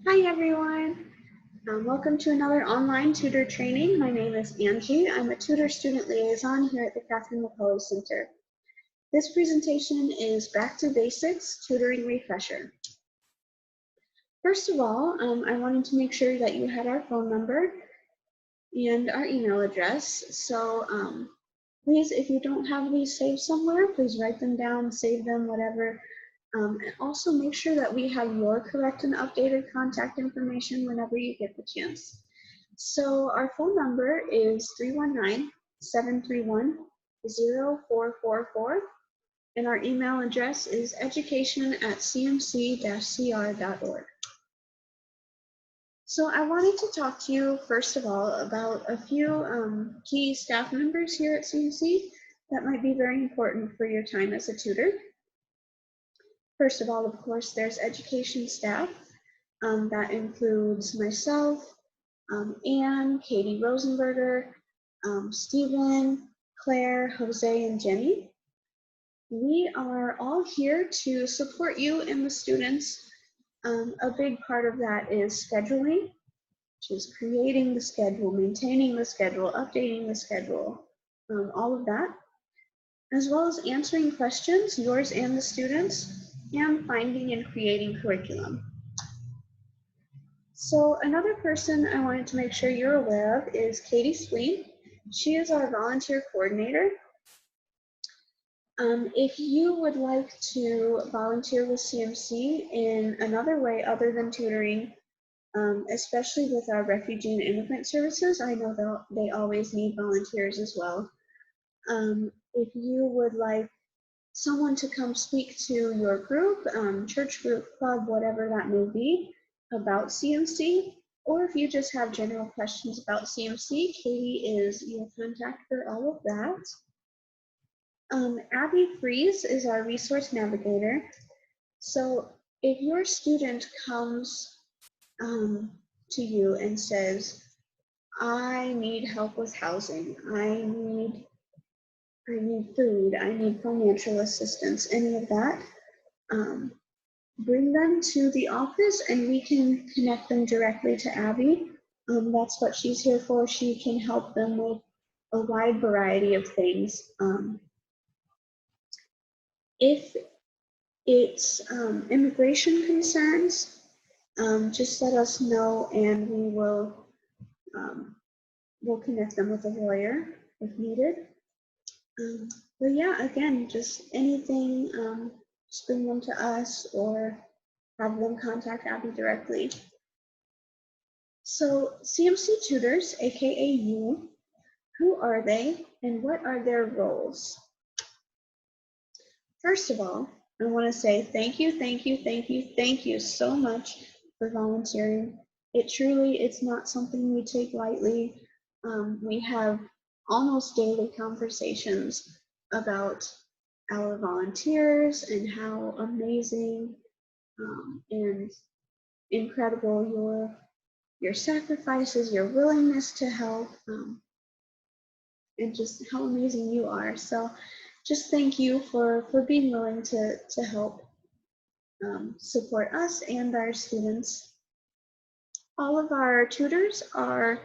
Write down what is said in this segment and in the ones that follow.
Hi everyone, welcome to another online tutor training. My name is Angie. I'm a tutor student liaison here at the Catherine McCullough Center. This presentation is Back to Basics Tutoring Refresher. First of all, I wanted to make sure that you had our phone number and our email address. So please, if you don't have these saved somewhere, please write them down, save them, whatever. And also make sure that we have your correct and updated contact information whenever you get the chance. So our phone number is 319-731-0444, and our email address is education@cmc-cr.org. So I wanted to talk to you first of all about a few key staff members here at CMC that might be very important for your time as a tutor. First of all, of course, there's education staff. That includes myself, Anne, Katie Rosenberger, Stephen, Claire, Jose, and Jenny. We are all here to support you and the students. A big part of that is scheduling, which is creating the schedule, maintaining the schedule, updating the schedule, all of that, as well as answering questions, yours and the students, and finding and creating curriculum. So another person I wanted to make sure you're aware of is Katie Spleen. She is our volunteer coordinator. If you would like to volunteer with CMC in another way other than tutoring, especially with our refugee and immigrant services, I know they always need volunteers as well. If you would like someone to come speak to your group, church group, club, whatever that may be, about CMC, or if you just have general questions about CMC, Katie is your contact for all of that. Abby Fries is our resource navigator. So if your student comes to you and says, I need help with housing, I need food, I need financial assistance, any of that, bring them to the office and we can connect them directly to Abby. That's what she's here for. She can help them with a wide variety of things. If it's immigration concerns, just let us know and we will we'll connect them with a lawyer if needed. But yeah, again, just anything, just bring them to us or have them contact Abby directly. So CMC Tutors, aka you, who are they and what are their roles? First of all, I want to say thank you so much for volunteering. It's not something we take lightly. We have almost daily conversations about our volunteers and how amazing and incredible your sacrifices, your willingness to help, and just how amazing you are. So just thank you for being willing to help support us and our students. All of our tutors are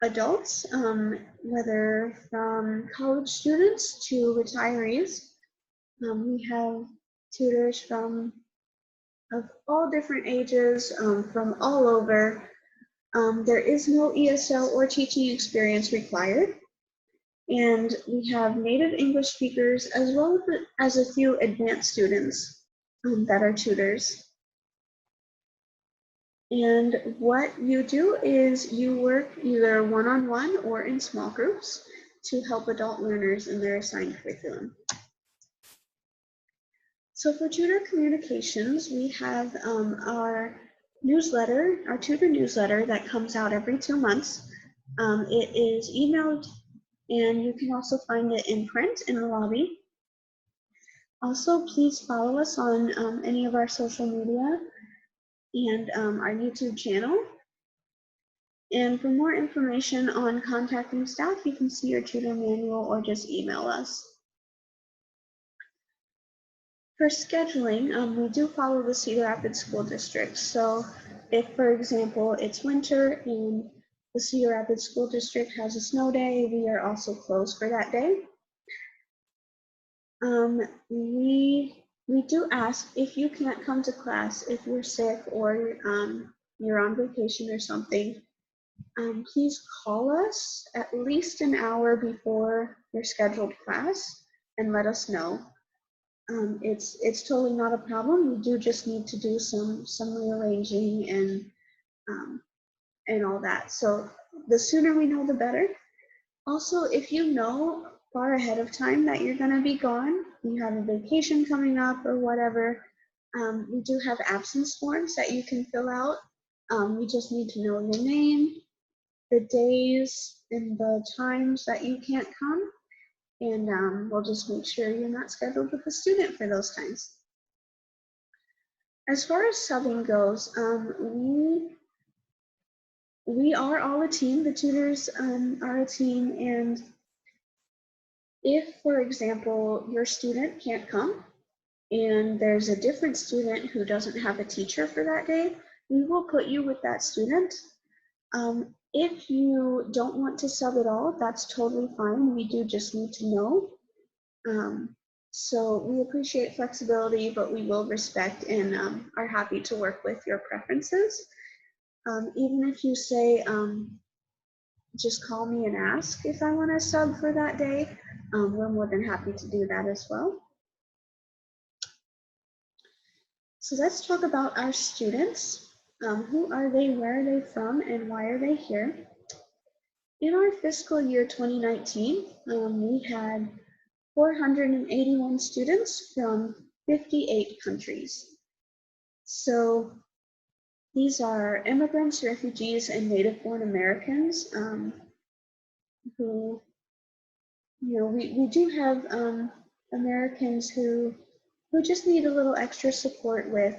adults, whether from college students to retirees. We have tutors of all different ages, from all over. There is no ESL or teaching experience required. And we have native English speakers as well as a few advanced students that are tutors. And what you do is you work either one-on-one or in small groups to help adult learners in their assigned curriculum. So for tutor communications, we have our newsletter, our tutor newsletter that comes out every 2 months. It is emailed and you can also find it in print in the lobby. Also, please follow us on any of our social media and our YouTube channel. And for more information on contacting staff, you can see your tutor manual or just email us. For scheduling, we do follow the Cedar Rapids School District. So if, for example, it's winter and the Cedar Rapids School District has a snow day, we are also closed for that day. We do ask, if you can't come to class, if you're sick or you're on vacation or something, please call us at least an hour before your scheduled class and let us know. It's totally not a problem. We do just need to do some rearranging and all that. So the sooner we know, the better. Also, if you know far ahead of time that you're going to be gone, you have a vacation coming up or whatever, we do have absence forms that you can fill out. We just need to know your name, the days, and the times that you can't come, and we'll just make sure you're not scheduled with a student for those times. As far as subbing goes, we are all a team. The tutors are a team, and if, for example, your student can't come and there's a different student who doesn't have a teacher for that day, we will put you with that student. If you don't want to sub at all, that's totally fine. We do just need to know. So we appreciate flexibility, but we will respect and are happy to work with your preferences. Even if you say, just call me and ask if I want to sub for that day, we're more than happy to do that as well. So let's talk about our students. Who are they, where are they from, and why are they here? In our fiscal year 2019, we had 481 students from 58 countries. So these are immigrants, refugees, and native-born Americans who, we do have Americans who just need a little extra support with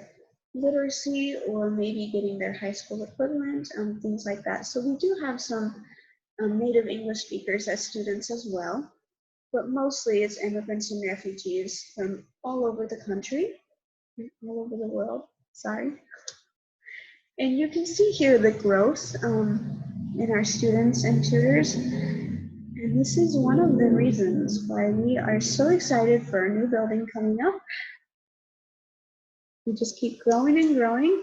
literacy or maybe getting their high school equivalent, things like that. So we do have some native English speakers as students as well, but mostly it's immigrants and refugees from all over the country, all over the world, sorry. And you can see here the growth in our students and tutors. And this is one of the reasons why we are so excited for our new building coming up. We just keep growing and growing.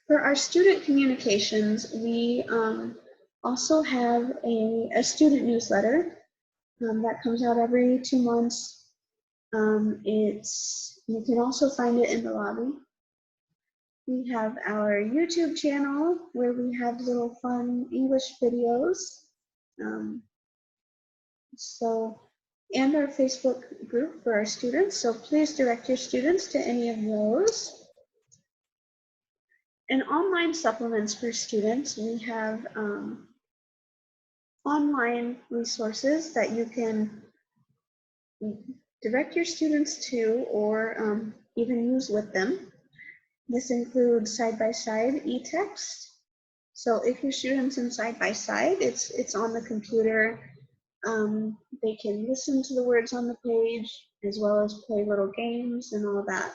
For our student communications, we also have a student newsletter that comes out every 2 months. You can also find it in the lobby. We have our YouTube channel where we have little fun English videos. And our Facebook group for our students. So please direct your students to any of those. And online supplements for students, we have online resources that you can direct your students to or even use with them. This includes side-by-side e-text. So if your student's in side-by-side, it's on the computer. They can listen to the words on the page as well as play little games and all that.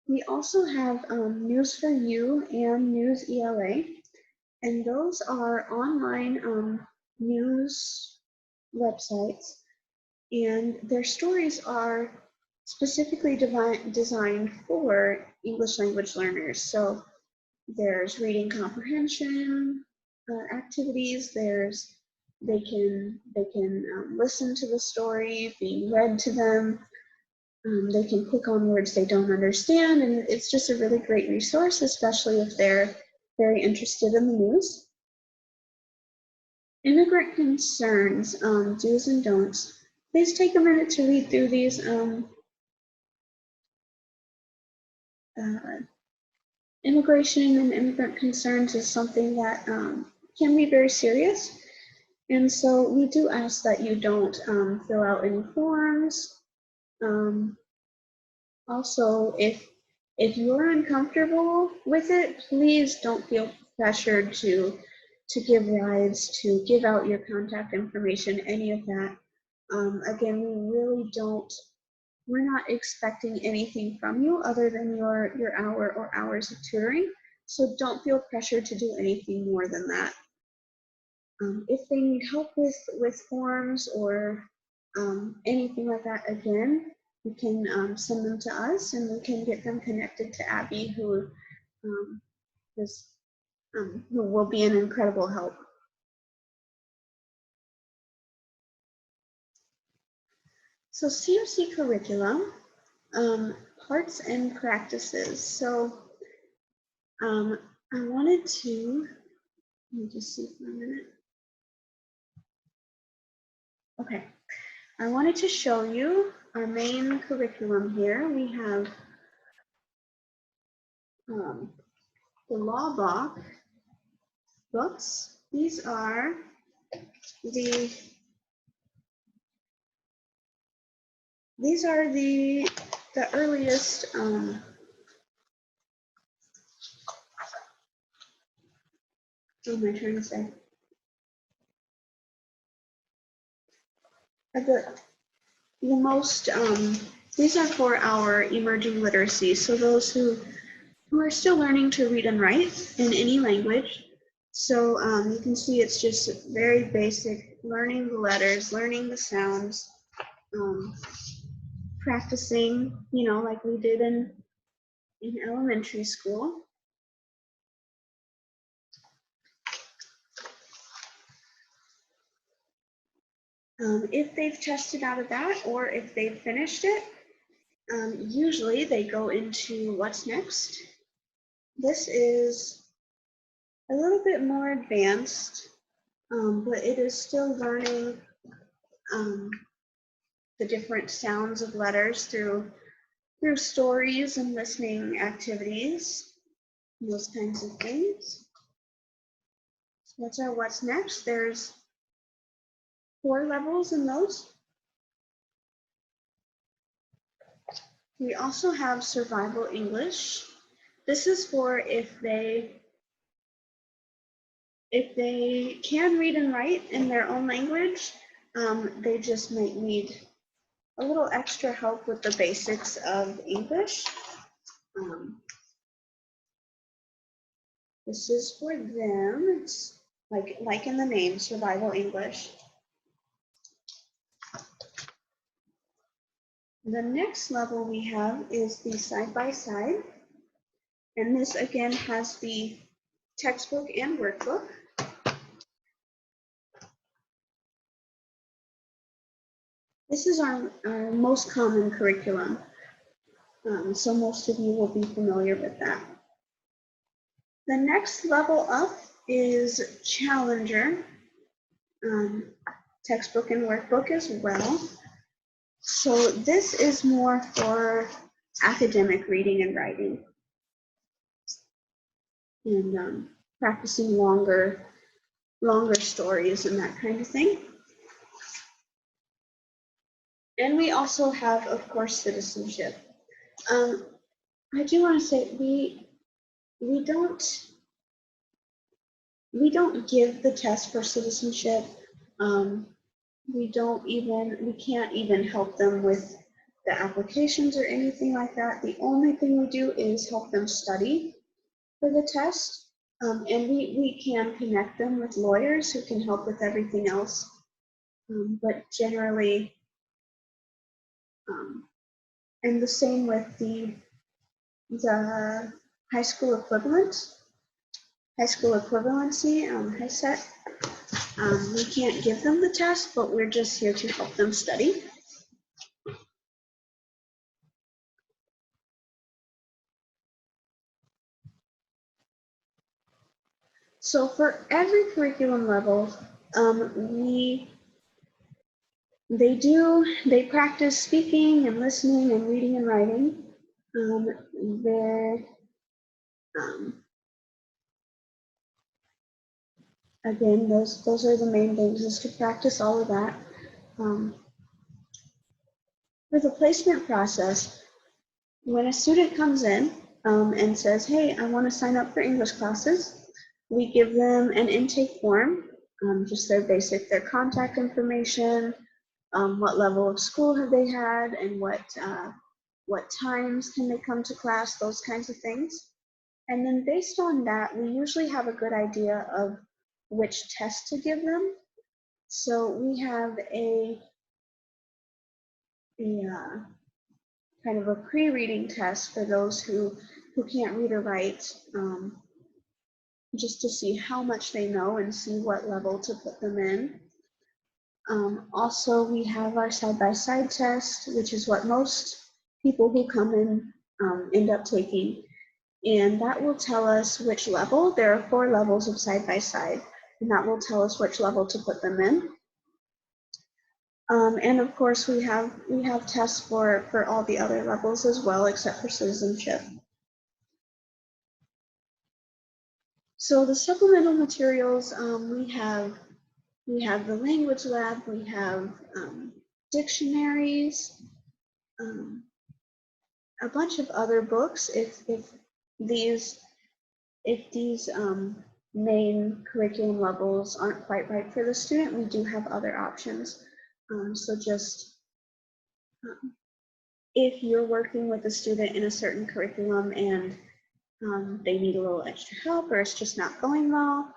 We also have News for You and News ELA, and those are online news websites, and their stories are specifically designed for English language learners. So there's reading comprehension activities, they can listen to the story being read to them. They can click on words they don't understand, and it's just a really great resource, especially if they're very interested in the news. Immigrant concerns, do's and don'ts. Please take a minute to read through these. Immigration and immigrant concerns is something that can be very serious. And so we do ask that you don't fill out any forms. Also, if you're uncomfortable with it, please don't feel pressured to give rides, to give out your contact information, any of that. Again, we really don't we're not expecting anything from you other than your hour or hours of tutoring. So don't feel pressured to do anything more than that. If they need help with forms or anything like that, again, you can send them to us and we can get them connected to Abby, who is who will be an incredible help. So CMC curriculum, parts and practices. So I wanted to, let me just see for a minute. Okay, I wanted to show you our main curriculum here. We have the law books. These are the earliest what am I trying to say? The most these are for our emerging literacy. So those who are still learning to read and write in any language. So you can see it's just very basic, learning the letters, learning the sounds, practicing, you know, like we did in elementary school. If they've tested out of that or if they've finished it, usually they go into what's next. This is a little bit more advanced, but it is still learning the different sounds of letters through stories and listening activities, those kinds of things. So that's our what's next. There's 4 levels in those. We also have survival English. This is for if they can read and write in their own language, they just might need a little extra help with the basics of English. This is for them. It's like in the name, survival English. The next level we have is the side-by-side. And this again has the textbook and workbook. This is our most common curriculum. So most of you will be familiar with that. The next level up is Challenger, textbook and workbook as well. So this is more for academic reading and writing and practicing longer stories and that kind of thing. And we also have, of course, citizenship. I do want to say we don't give the test for citizenship. We can't even help them with the applications or anything like that. The only thing we do is help them study for the test. And we can connect them with lawyers who can help with everything else. But generally, and the same with the high school equivalency, HiSET. We can't give them the test, but we're just here to help them study. So for every curriculum level, they practice speaking and listening and reading and writing. Again, those are the main things, is to practice all of that. For the placement process, when a student comes in and says, hey, I want to sign up for English classes, we give them an intake form, just their contact information, what level of school have they had, and what times can they come to class, those kinds of things. And then based on that, we usually have a good idea of which test to give them. So we have a kind of a pre-reading test for those who can't read or write, just to see how much they know and see what level to put them in. Also, we have our side-by-side test, which is what most people who come in end up taking. And that will tell us which level. There are 4 levels of side-by-side, and that will tell us which level to put them in. And of course, we have tests for all the other levels as well, except for citizenship. So the supplemental materials, we have the language lab, we have dictionaries, a bunch of other books. If these main curriculum levels aren't quite right for the student, we do have other options. So just if you're working with a student in a certain curriculum and they need a little extra help, or it's just not going well,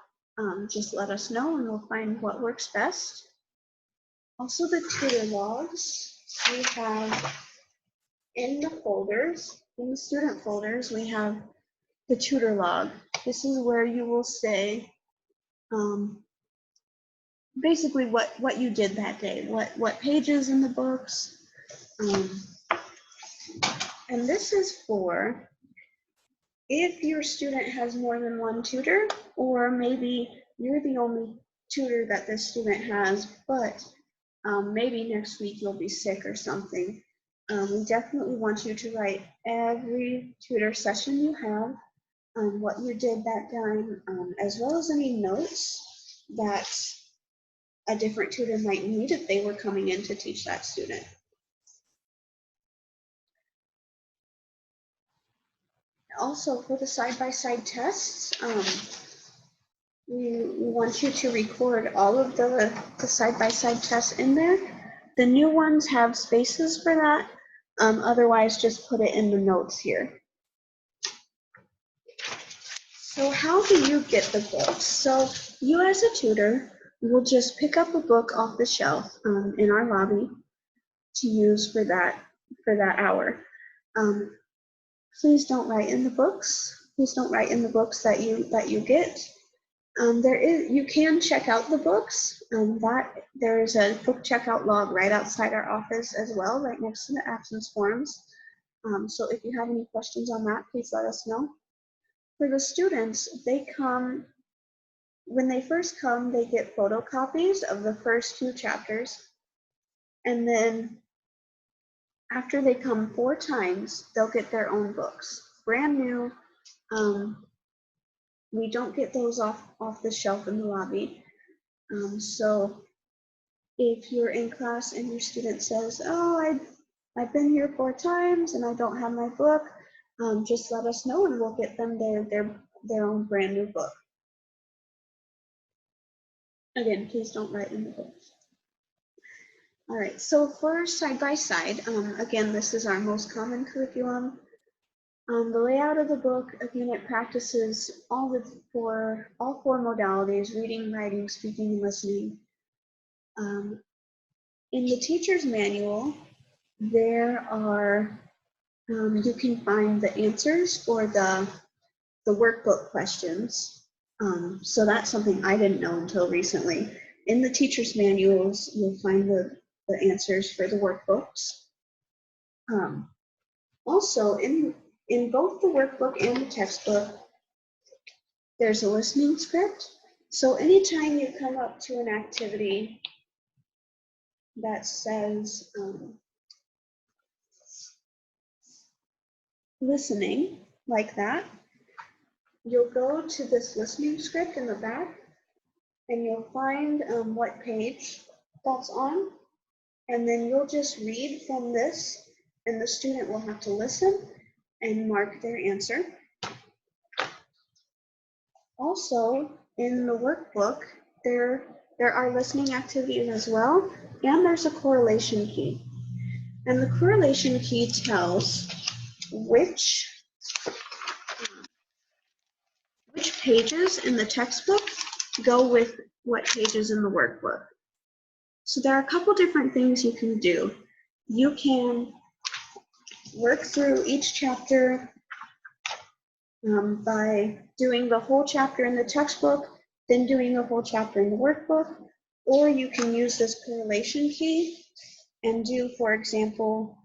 just let us know and we'll find what works best. Also, the tutor logs we have in the folders, in the student folders, we have the tutor log. This is where you will say basically what you did that day, what pages in the books, and this is for if your student has more than one tutor, or maybe you're the only tutor that this student has, but maybe next week you'll be sick or something. We definitely want you to write every tutor session you have, what you did that time, as well as any notes that a different tutor might need if they were coming in to teach that student. Also, for the side-by-side tests, we want you to record all of the side-by-side tests in there. The new ones have spaces for that. Otherwise, just put it in the notes here. So how do you get the books? So you as a tutor will just pick up a book off the shelf in our lobby to use for that hour. Please don't write in the books. Please don't write in the books that you get. You can check out the books. There's a book checkout log right outside our office as well, right next to the absence forms. So if you have any questions on that, please let us know. For the students, when they first come, they get photocopies of the first 2 chapters. And then after they come 4 times, they'll get their own books, brand new. We don't get those off the shelf in the lobby. So if you're in class and your student says, oh, I've been here 4 times and I don't have my book, just let us know and we'll get them their own brand new book. Again, please don't write in the books. All right, so for side-by-side, again, this is our most common curriculum. The layout of the book, again, it practices all 4 modalities: reading, writing, speaking, and listening. In the teacher's manual, there are, you can find the answers for the workbook questions. So that's something I didn't know until recently. In the teacher's manuals, you'll find the answers for the workbooks. Also, in both the workbook and the textbook, there's a listening script. So anytime you come up to an activity that says listening, like that, you'll go to this listening script in the back and you'll find what page that's on, and then you'll just read from this, and the student will have to listen and mark their answer. Also, in the workbook, there There are listening activities as well, and there's a correlation key. And the correlation key tells which pages in the textbook go with what pages in the workbook. So there are a couple different things you can do. You can work through each chapter by doing the whole chapter in the textbook, then doing the whole chapter in the workbook, or you can use this correlation key and do, for example,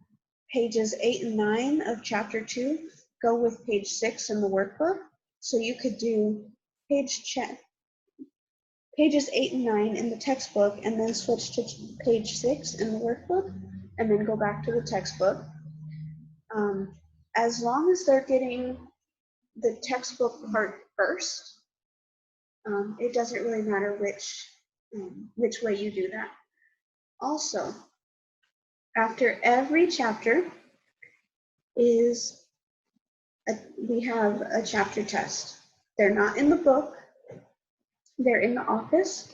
pages 8 and 9 of chapter 2 go with page 6 in the workbook. So you could do pages 8 and 9 in the textbook and then switch to page 6 in the workbook and then go back to the textbook. As long as they're getting the textbook part first, it doesn't really matter which way you do that. Also, after every chapter we have a chapter test. They're not in the book, they're in the office.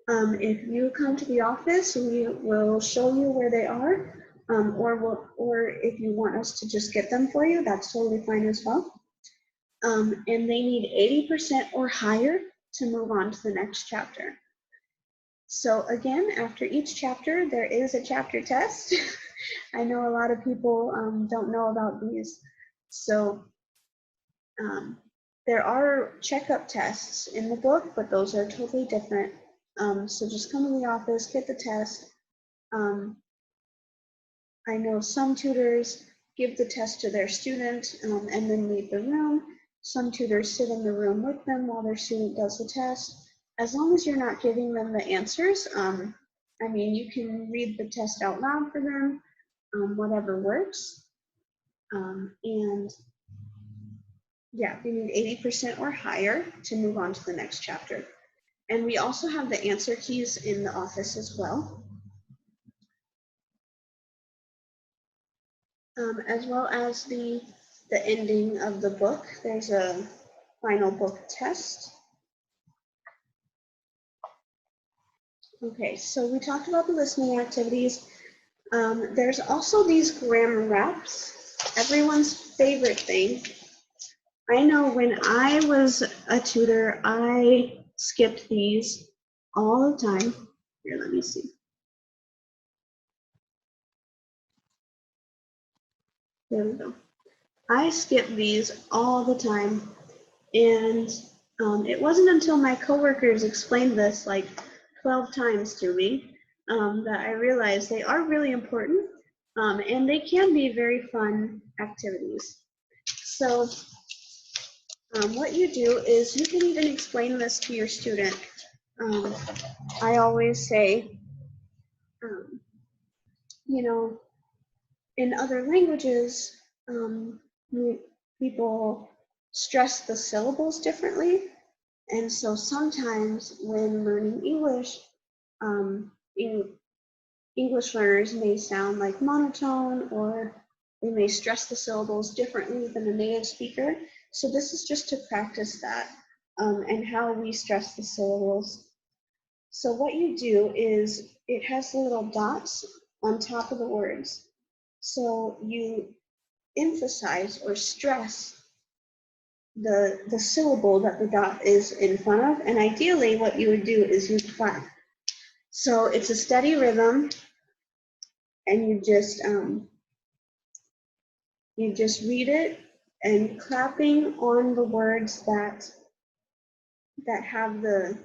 If you come to the office, we will show you where they are, or if you want us to just get them for you, that's totally fine as well. And they need 80% or higher to move on to the next chapter. So again, after each chapter, there is a chapter test. I know a lot of people don't know about these. So there are checkup tests in the book, but those are totally different. So just come to the office, get the test. I know some tutors give the test to their student and then leave the room. Some tutors sit in the room with them while their student does the test. As long as you're not giving them the answers, I mean, you can read the test out loud for them, whatever works. And yeah, we need 80% or higher to move on to the next chapter. And we also have the answer keys in the office as well. As well as the ending of the book. There's a final book test. Okay, so we talked about the listening activities. There's also these grammar wraps, everyone's favorite thing. I know when I was a tutor, I skipped these all the time. Here, let me see. There we go. I skipped these all the time. And it wasn't until my coworkers explained this like 12 times to me that I realized they are really important and they can be very fun activities. So what you do is you can even explain this to your student. I always say, you know, in other languages, people stress the syllables differently. And so sometimes when learning English, English learners may sound like monotone, or they may stress the syllables differently than a native speaker. So this is just to practice that and how we stress the syllables. So what you do is it has little dots on top of the words. So you emphasize or stress the syllable that the dot is in front of, and ideally what you would do is you clap. So it's a steady rhythm, and you just read it and clapping on the words that have the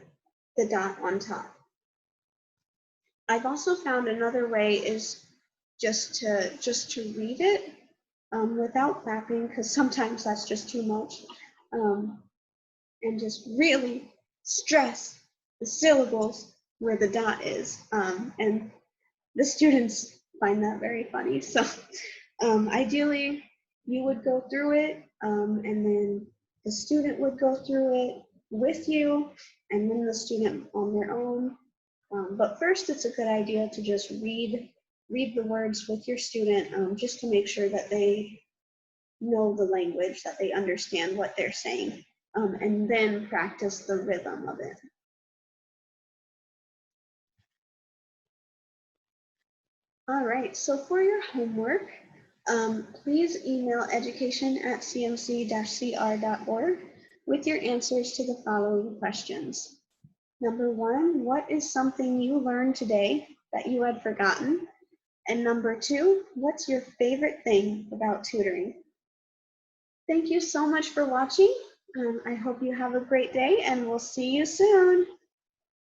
dot on top. I've also found another way is just to read it without clapping, because sometimes that's just too much. And just really stress the syllables where the dot is. And the students find that very funny. So ideally, you would go through it, and then the student would go through it with you, and then the student on their own. But first, it's a good idea to just read the words with your student, just to make sure that they know the language, that they understand what they're saying. And then practice the rhythm of it. All right, so for your homework, please email education@cmc-cr.org with your answers to the following questions. Number 1, what is something you learned today that you had forgotten? And number 2, what's your favorite thing about tutoring? Thank you so much for watching. I hope you have a great day and we'll see you soon.